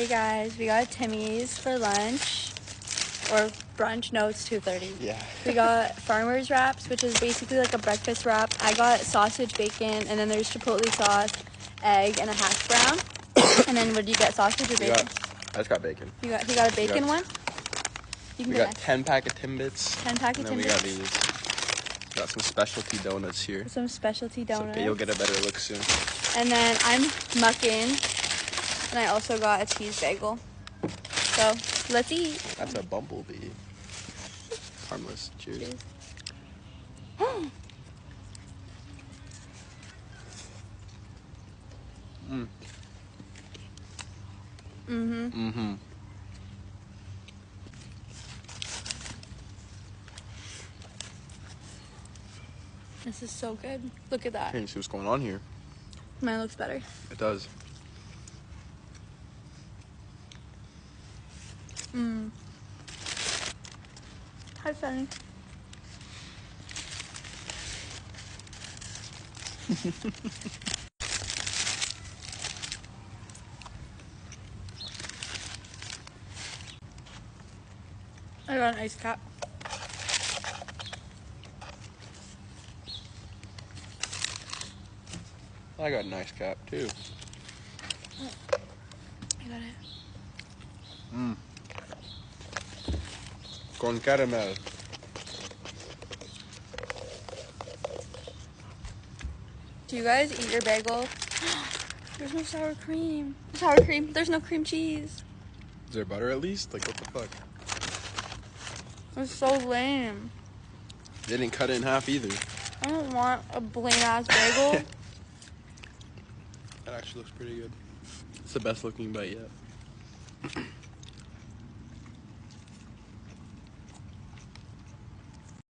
Hey guys, we got Timmy's for lunch, or brunch. No, it's 2:30. Yeah. We got farmer's wraps, which is basically like a breakfast wrap. I got sausage, bacon, and then there's chipotle sauce, egg, and a hash brown. And then what did you get, sausage or bacon? I just got bacon. He got a bacon one? You can We get got 10 pack of Timbits. 10 pack of And then we Timbits. got these. Got some specialty donuts here. Some specialty donuts. Okay, you'll get a better look soon. And then I'm mucking, and I also got a cheese bagel. So, let's eat. That's a bumblebee. Harmless. Cheers. Cheers. Mm-hmm. This is so good. Look at that. Here, you see what's going on here. Mine looks better. It does. Hi, Fanny. I got an ice cap. I got a nice cap too. I got it. Con caramel. Do you guys eat your bagel? There's no sour cream. Sour cream. There's no cream cheese. Is there butter at least? Like, what the fuck? It's so lame. They didn't cut it in half either. I don't want a plain ass bagel. That actually looks pretty good. It's the best looking bite yet.